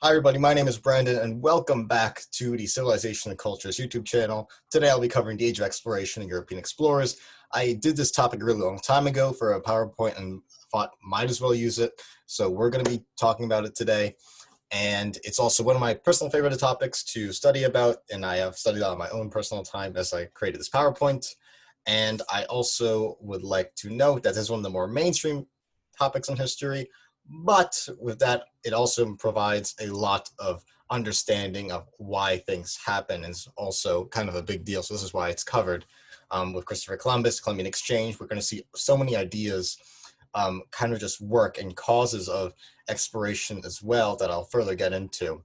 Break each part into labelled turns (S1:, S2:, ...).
S1: Hi everybody, my name is Brandon and welcome back to the Civilization and Cultures YouTube channel. Today I'll be covering the Age of Exploration and European explorers. I did this topic a really long time ago for a PowerPoint and thought might as well use it. So we're going to be talking about it today. And it's also one of my personal favorite topics to study about, and I have studied on my own personal time as I created this PowerPoint. And I also would like to note that this is one of the more mainstream topics in history. But with that, it also provides a lot of understanding of why things happen. It's also kind of a big deal. So this is why it's covered. With Christopher Columbus, Columbian Exchange, we're going to see so many ideas kind of just work and causes of exploration as well that I'll further get into.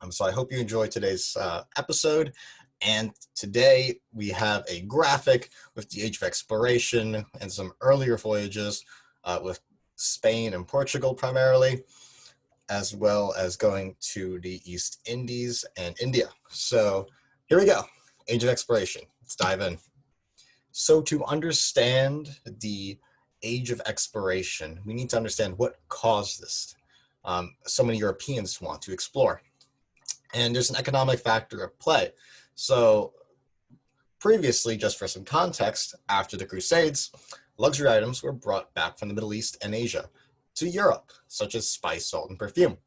S1: So I hope you enjoy today's episode. And today we have a graphic with the Age of Exploration and some earlier voyages with Spain and Portugal primarily, as well as going to the East Indies and India. So here we go, Age of Exploration. Let's dive in. So to understand the Age of Exploration, we need to understand what caused this. So many Europeans want to explore. And there's an economic factor at play. So previously, just for some context, after the Crusades, luxury items were brought back from the Middle East and Asia to Europe, such as spice, salt, and perfume.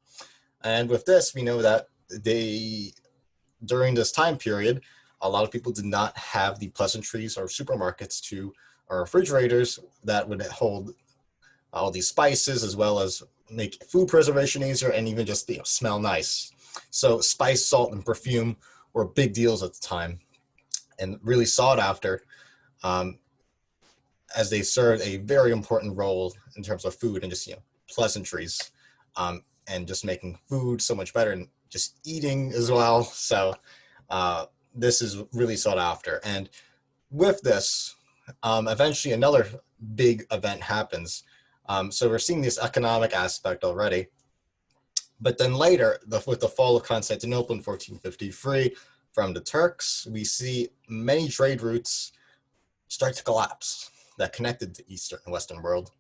S1: And with this, we know that during this time period, a lot of people did not have the pleasantries or supermarkets or refrigerators that would hold all these spices, as well as make food preservation easier and even just smell nice. So spice, salt, and perfume were big deals at the time and really sought after, as they served a very important role in terms of food and just pleasantries, and just making food so much better and just eating as well. So this is really sought after. And with this, eventually another big event happens. So we're seeing this economic aspect already. But then later, with the fall of Constantinople in 1453 from the Turks, we see many trade routes start to collapse that connected the Eastern and Western world.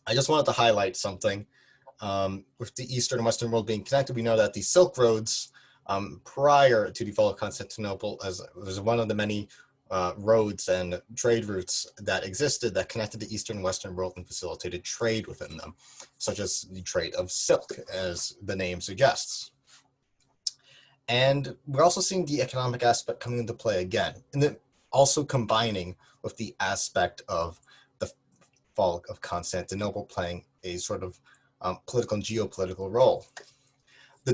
S1: I just wanted to highlight something. With the Eastern and Western world being connected, we know that the Silk Roads, prior to the fall of Constantinople, was one of the many roads and trade routes that existed that connected the Eastern and Western world and facilitated trade within them, such as the trade of silk, as the name suggests. And we're also seeing the economic aspect coming into play again, and then also combining with the aspect of the fall of Constantinople playing a sort of political and geopolitical role.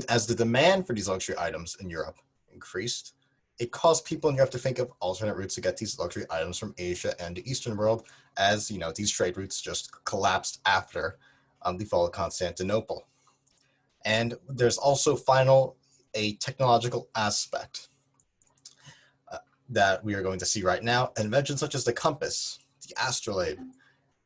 S1: As the demand for these luxury items in Europe increased, it caused people in Europe to think of alternate routes to get these luxury items from Asia and the Eastern world, as these trade routes just collapsed after the fall of Constantinople. And there's also a technological aspect that we are going to see right now. Inventions such as the compass, the astrolabe,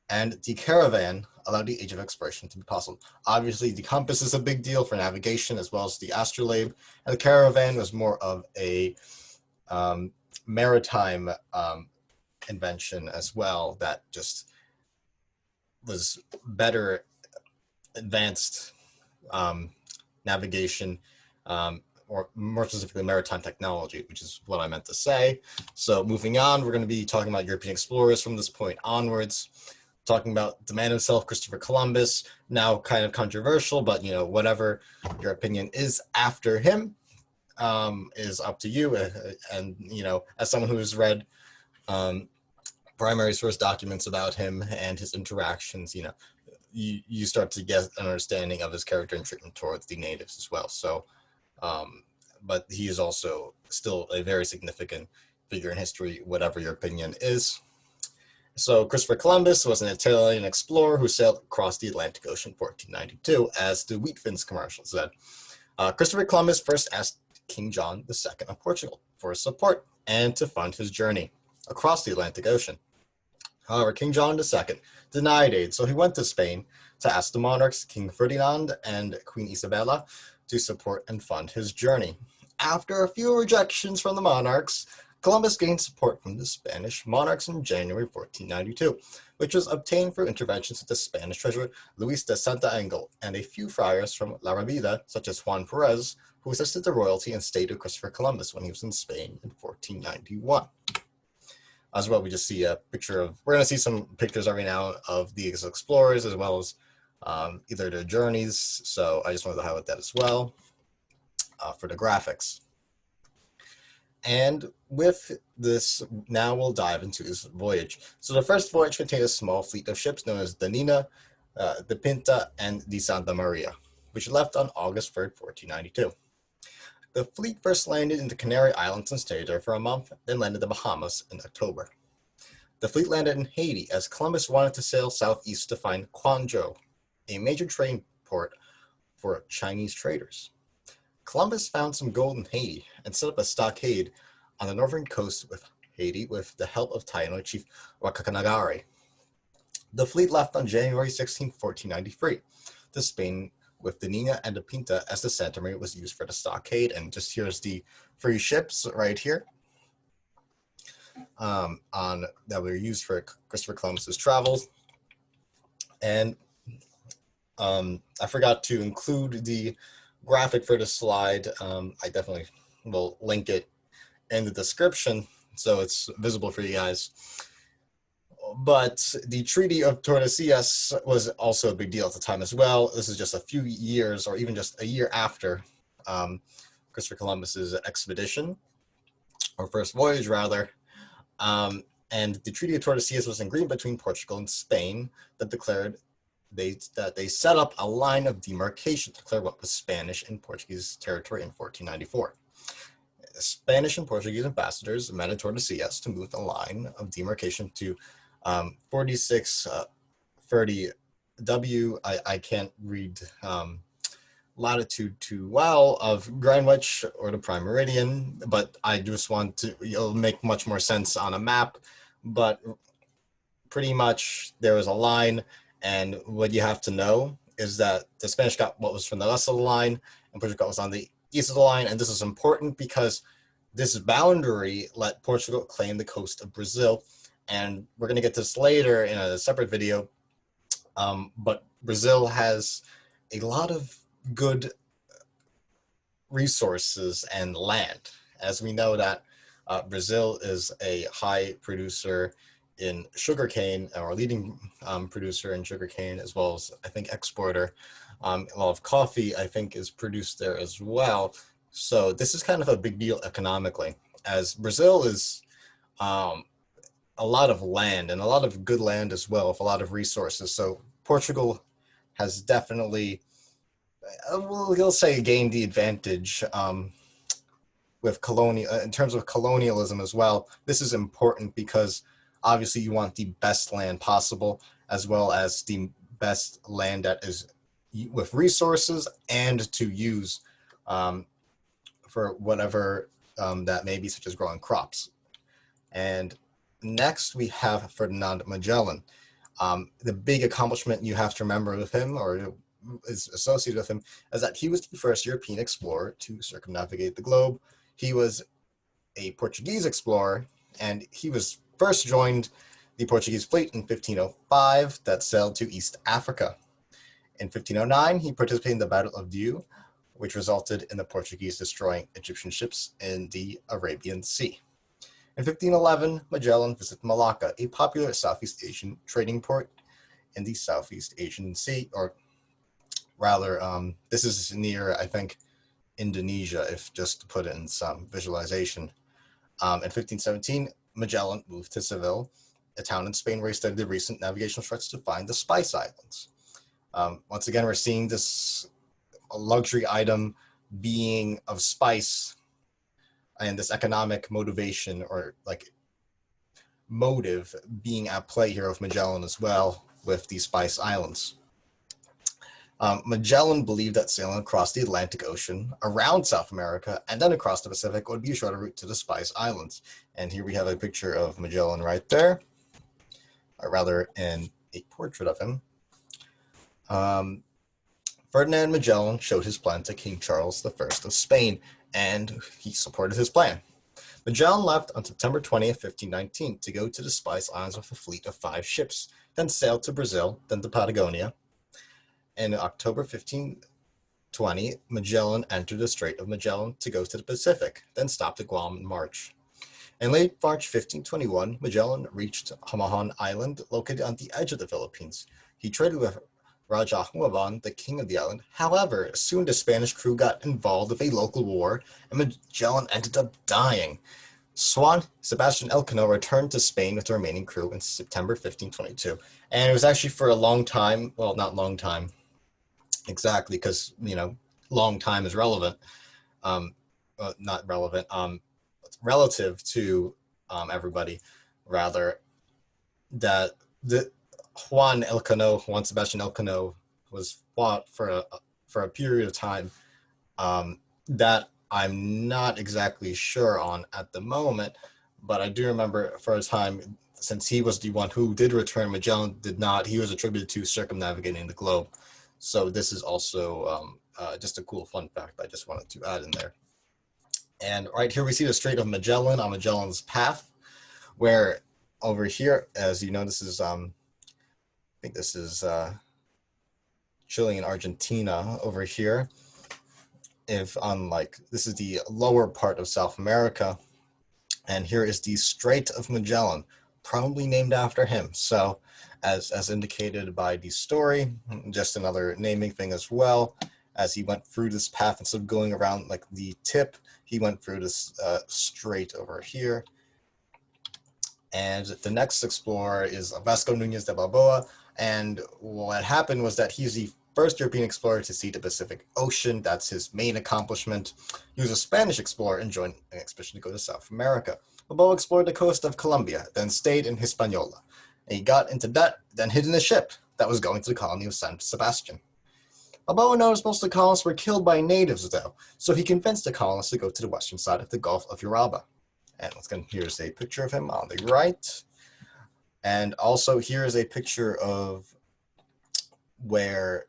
S1: and the caravan allowed the Age of Exploration to be possible. Obviously, the compass is a big deal for navigation, as well as the astrolabe, and the caravan was more of a maritime invention as well, that just was better advanced navigation, or more specifically maritime technology, which is what I meant to say. So moving on, we're going to be talking about European explorers from this point onwards, talking about the man himself, Christopher Columbus, now kind of controversial, but whatever your opinion is after him is up to you. And as someone who has read primary source documents about him and his interactions, you start to get an understanding of his character and treatment towards the natives as well. So but he is also still a very significant figure in history, whatever your opinion is. So Christopher Columbus was an Italian explorer who sailed across the Atlantic Ocean in 1492, as the Wheatfins commercial said. Christopher Columbus first asked King John II of Portugal for his support and to fund his journey across the Atlantic Ocean. However, King John II denied aid, so he went to Spain to ask the monarchs, King Ferdinand and Queen Isabella, to support and fund his journey. After a few rejections from the monarchs, Columbus gained support from the Spanish monarchs in January 1492, which was obtained through interventions of the Spanish treasurer Luis de Santa Angel and a few friars from La Rabida, such as Juan Perez, who assisted the royalty and stayed with Christopher Columbus when he was in Spain in 1491. As well, we just see a picture of, we're going to see some pictures every now of these explorers, as well as either their journeys, so I just wanted to highlight that as well for the graphics. And with this, now we'll dive into this voyage. So the first voyage contained a small fleet of ships known as the Nina, the Pinta, and the Santa Maria, which left on August 3rd, 1492. The fleet first landed in the Canary Islands and stayed there for a month, then landed in the Bahamas in October. The fleet landed in Haiti as Columbus wanted to sail southeast to find Quanzhou, a major trading port for Chinese traders. Columbus found some gold in Haiti and set up a stockade on the northern coast of Haiti with the help of Taino chief Wakakanagari. The fleet left on January 16, 1493, to Spain with the Nina and the Pinta as the Santa Maria was used for the stockade. And just here's the three ships right here that were used for Christopher Columbus's travels. And I forgot to include the graphic for the slide. I definitely will link it in the description so it's visible for you guys. But the Treaty of Tordesillas was also a big deal at the time as well. This is just a few years, or even just a year after Christopher Columbus's expedition, or first voyage rather. And the Treaty of Tordesillas was agreed between Portugal and Spain that declared that they set up a line of demarcation to declare what was Spanish and Portuguese territory in 1494. Spanish and Portuguese ambassadors met at Tordesillas to move the line of demarcation to 4630 W. I can't read latitude too well of Greenwich or the prime meridian, but I just want to, it'll make much more sense on a map. But pretty much there was a line, and what you have to know is that the Spanish got what was from the west of the line, and Portugal was on the east of the line. And this is important because this boundary let Portugal claim the coast of Brazil. And we're going to get to this later in a separate video. But Brazil has a lot of good resources and land. As we know that Brazil is a high producer in sugarcane, or a leading producer in sugarcane, as well as, I think, exporter. A lot of coffee, I think, is produced there as well. So this is kind of a big deal economically, as Brazil is a lot of land, and a lot of good land as well, with a lot of resources. So Portugal has definitely, we'll say, gained the advantage with in terms of colonialism as well. This is important because obviously you want the best land possible, as well as the best land that is with resources and to use for whatever that may be, such as growing crops. And next we have Ferdinand Magellan. The big accomplishment you have to remember with him, or is associated with him, is that he was the first European explorer to circumnavigate the globe. He was a Portuguese explorer, and he was first joined the Portuguese fleet in 1505 that sailed to East Africa. In 1509, he participated in the Battle of EuH, which resulted in the Portuguese destroying Egyptian ships in the Arabian Sea. In 1511, Magellan visited Malacca, a popular Southeast Asian trading port in the Southeast Asian Sea, or rather, this is near, I think, Indonesia, if just to put it in some visualization. In 1517, Magellan moved to Seville, a town in Spain where he studied the recent navigational threats to find the Spice Islands. Once again, we're seeing this luxury item being of spice, and this economic motivation, or like motive, being at play here with Magellan as well, with these Spice Islands. Magellan believed that sailing across the Atlantic Ocean, around South America, and then across the Pacific would be a shorter route to the Spice Islands. And here we have a picture of Magellan right there, or rather in a portrait of him. Ferdinand Magellan showed his plan to King Charles I of Spain, and he supported his plan. Magellan left on September 20th, 1519 to go to the Spice Islands with a fleet of 5 ships, then sailed to Brazil, then to Patagonia. In October 1520, Magellan entered the Strait of Magellan to go to the Pacific, then stopped at Guam in March. In late March 1521, Magellan reached Hamahan Island, located on the edge of the Philippines. He traded with Raja Huaban, the king of the island. However, soon the Spanish crew got involved with a local war, and Magellan ended up dying. Juan Sebastian Elcano returned to Spain with the remaining crew in September 1522. And it was actually for a long time, well, not long time, exactly, because, long time is relevant, not relevant, relative to everybody, rather, that the Juan Sebastian Elcano was fought for a period of time that I'm not exactly sure on at the moment, but I do remember for a time, since he was the one who did return, Magellan did not. He was attributed to circumnavigating the globe. So this is also just a cool fun fact I just wanted to add in there. And right here we see the Strait of Magellan on Magellan's path, where over here, as you know, this is I think this is Chile and Argentina over here. If unlike, this is the lower part of South America, and here is the Strait of Magellan, probably named after him. So as indicated by the story, just another naming thing as well, as he went through this path, instead of going around like the tip, he went through this strait over here. And the next explorer is Vasco Nunez de Balboa. And what happened was that he's the first European explorer to see the Pacific Ocean. That's his main accomplishment. He was a Spanish explorer and joined an expedition to go to South America. Balboa explored the coast of Colombia, then stayed in Hispaniola. And he got into debt, then hid in a ship that was going to the colony of San Sebastian. Balboa noticed most of the colonists were killed by natives, though, so he convinced the colonists to go to the western side of the Gulf of Uraba. And here's a picture of him on the right. And also here's a picture of where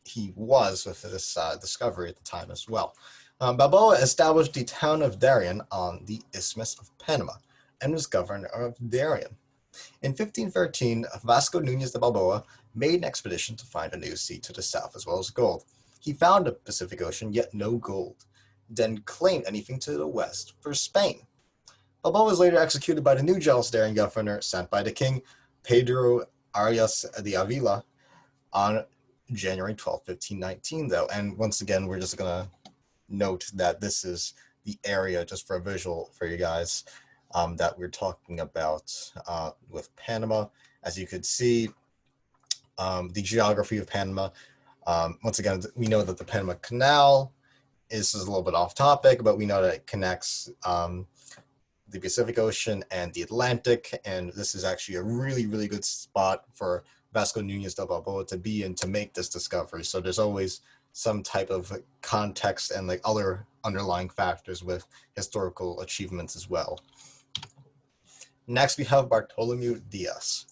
S1: he was with this discovery at the time as well. Balboa established the town of Darien on the Isthmus of Panama and was governor of Darien. In 1513, Vasco Nunez de Balboa made an expedition to find a new sea to the south as well as gold. He found the Pacific Ocean, yet no gold, then claimed anything to the west for Spain. Balboa was later executed by the new jealous Darien governor sent by the king, Pedro Arias de Avila, on January 12, 1519, though. And once again, we're just going to note that this is the area, just for a visual for you guys, that we're talking about with Panama. As you could see, the geography of Panama. Once again, we know that the Panama Canal is a little bit off topic, but we know that it connects the Pacific Ocean and the Atlantic, and this is actually a really, really good spot for Vasco Nunez de Balboa to be in to make this discovery. So there's always some type of context and like other underlying factors with historical achievements as well. Next, we have Bartolomeu Dias.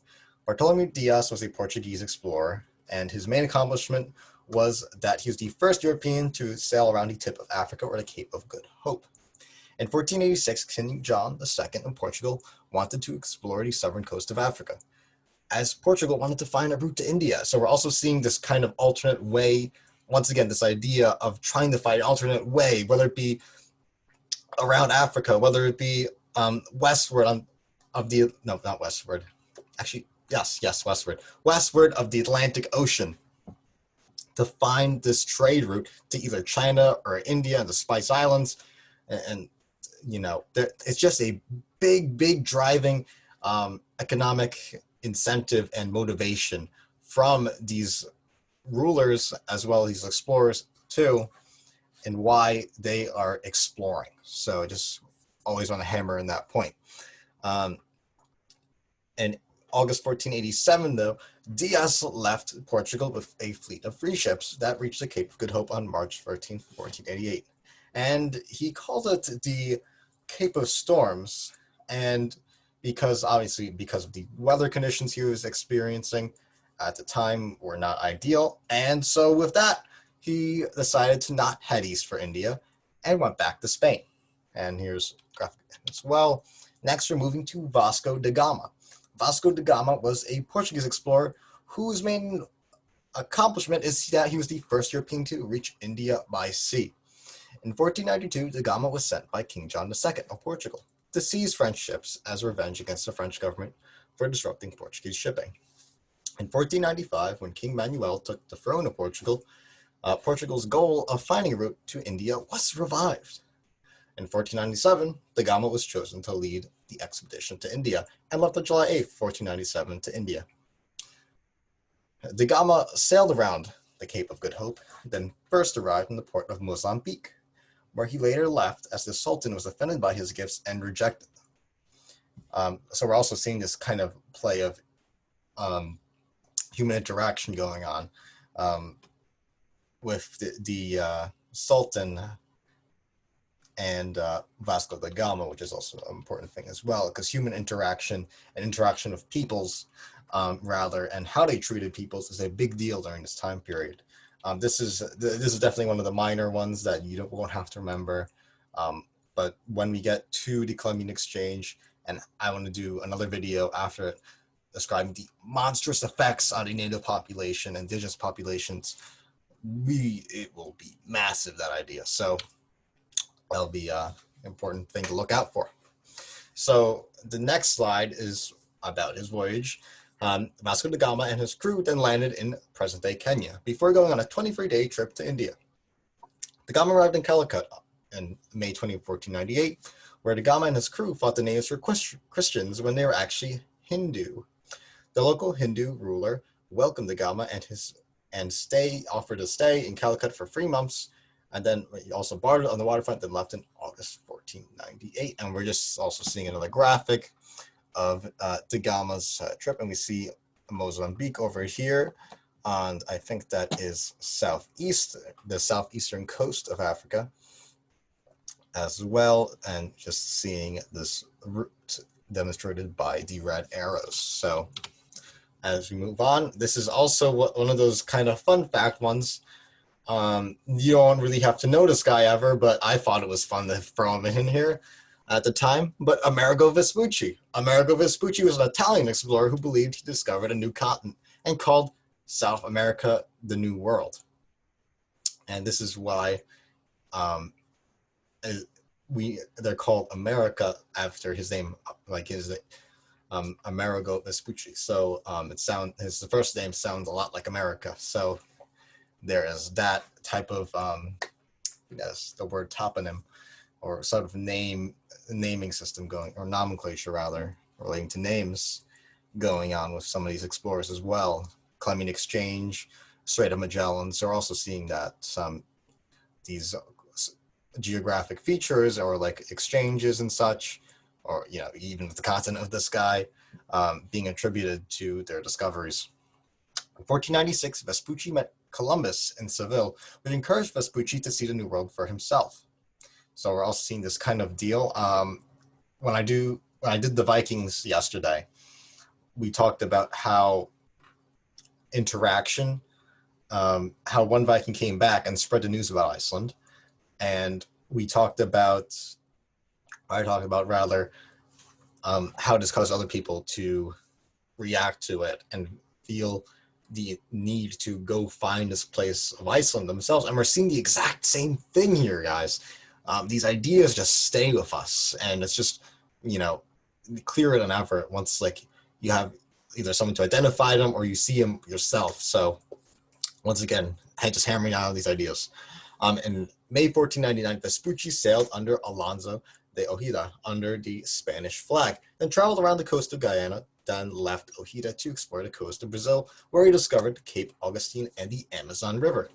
S1: Bartolomeu Dias was a Portuguese explorer, and his main accomplishment was that he was the first European to sail around the tip of Africa, or the Cape of Good Hope. In 1486, King John II of Portugal wanted to explore the southern coast of Africa, as Portugal wanted to find a route to India. So we're also seeing this kind of alternate way, once again, this idea of trying to find an alternate way, whether it be around Africa, whether it be westward westward of the Atlantic Ocean, to find this trade route to either China or India and the Spice Islands. And it's just a big driving economic incentive and motivation from these rulers as well as these explorers too, and why they are exploring. So I just always want to hammer in that point. In August 1487, though, Dias left Portugal with a fleet of 3 ships that reached the Cape of Good Hope on March 13, 1488. And he called it the Cape of Storms, and because of the weather conditions he was experiencing at the time were not ideal. And so with that, he decided to not head east for India and went back to Spain. and here's graphic as well. Next, we're moving to Vasco da Gama. Vasco da Gama was a Portuguese explorer whose main accomplishment is that he was the first European to reach India by sea. In 1492, da Gama was sent by King John II of Portugal to seize French ships as revenge against the French government for disrupting Portuguese shipping. In 1495, when King Manuel took the throne of Portugal, Portugal's goal of finding a route to India was revived. In 1497, da Gama was chosen to lead the expedition to India and left on July 8, 1497 to India. Da Gama sailed around the Cape of Good Hope, then first arrived in the port of Mozambique, where he later left as the Sultan was offended by his gifts and rejected them. So we're also seeing this kind of play of human interaction going on with the Sultan and Vasco da Gama, which is also an important thing as well, because human interaction and interaction with peoples, rather, and how they treated peoples is a big deal during this time period. This is definitely one of the minor ones that you won't have to remember. But when we get to the Columbian Exchange, and I want to do another video after it describing the monstrous effects on the native population, indigenous populations, it will be massive, that idea. So that'll be an important thing to look out for. So the next slide is about his voyage. Vasco da Gama and his crew then landed in present-day Kenya before going on a 23-day trip to India. Da Gama arrived in Calicut in May 20, 1498, where da Gama and his crew thought the natives were Christians when they were actually Hindu. The local Hindu ruler welcomed da Gama and offered to stay in Calicut for 3 months, and then he also bartered on the waterfront, then left in August 1498. And we're just also seeing another graphic of da Gama's trip, and we see Mozambique over here, and I think that is the southeastern coast of Africa as well, and just seeing this route demonstrated by the red arrows. So as we move on, this is also one of those kind of fun fact ones. You don't really have to know this guy ever, but I thought it was fun to throw him in here at the time. But Amerigo Vespucci. Amerigo Vespucci was an Italian explorer who believed he discovered a new continent and called South America the New World. And this is why they're called America after his name, like his Amerigo Vespucci. So the first name sounds a lot like America. So there is that type of the word toponym, or sort of naming system going, or nomenclature rather, relating to names going on with some of these explorers as well. Columbian Exchange, Strait of Magellan, so we're also seeing that these geographic features, or like exchanges and such, or even the continent of the sky, being attributed to their discoveries. In 1496, Vespucci met Columbus in Seville, which encouraged Vespucci to see the New World for himself. So we're also seeing this kind of deal. When I did the Vikings yesterday, we talked about how interaction, how one Viking came back and spread the news about Iceland, and I talked about rather how this caused other people to react to it and feel the need to go find this place of Iceland themselves. And we're seeing the exact same thing here, guys. These ideas just stay with us, and it's just, clearer than ever once you have either someone to identify them or you see them yourself. So once again, just hammering out these ideas. In May 1499, Vespucci sailed under Alonso de Ojeda under the Spanish flag, then traveled around the coast of Guyana, then left Ojeda to explore the coast of Brazil, where he discovered Cape Augustine and the Amazon River.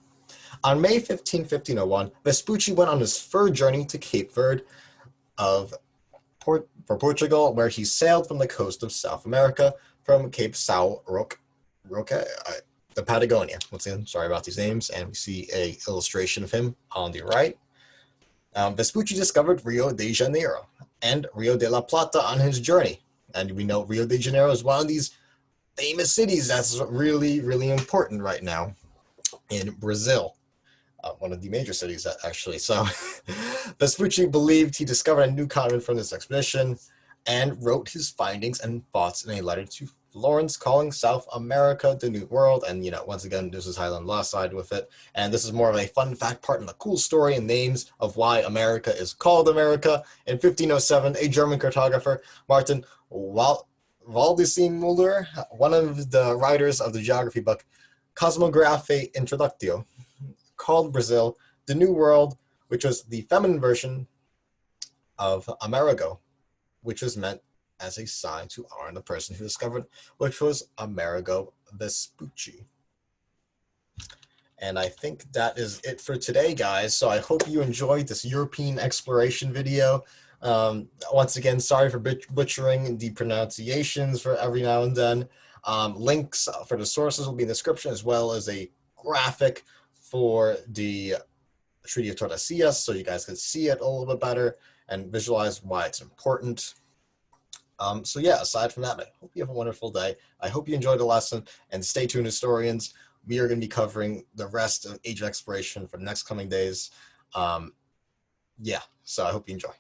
S1: On May 15, 1501, Vespucci went on his third journey to Cape Verde for Portugal, where he sailed from the coast of South America from Cape São Roque, the Patagonia. Once again, sorry about these names, and we see an illustration of him on the right. Vespucci discovered Rio de Janeiro and Rio de la Plata on his journey. And we know Rio de Janeiro is one of these famous cities that's really, really important right now in Brazil. one of the major cities, actually. So Vespucci believed he discovered a new continent from this expedition and wrote his findings and thoughts in a letter to Florence, calling South America the New World. And, once again, this is Highland Law side with it. And this is more of a fun fact part and a cool story and names of why America is called America. In 1507, a German cartographer, Martin Waldseemüller, one of the writers of the geography book Cosmography Introductio, called Brazil the New World, which was the feminine version of Amerigo, which was meant as a sign to honor the person who discovered, which was Amerigo Vespucci. And I think that is it for today, guys. So I hope you enjoyed this European exploration video. Once again, sorry for butchering the pronunciations for every now and then. Links for the sources will be in the description, as well as a graphic for the Treaty of Tordesillas, so you guys can see it a little bit better and visualize why it's important. So yeah, aside from that, I hope you have a wonderful day. I hope you enjoyed the lesson, and stay tuned, historians. We are going to be covering the rest of Age of Exploration for the next coming days. Yeah, so I hope you enjoy.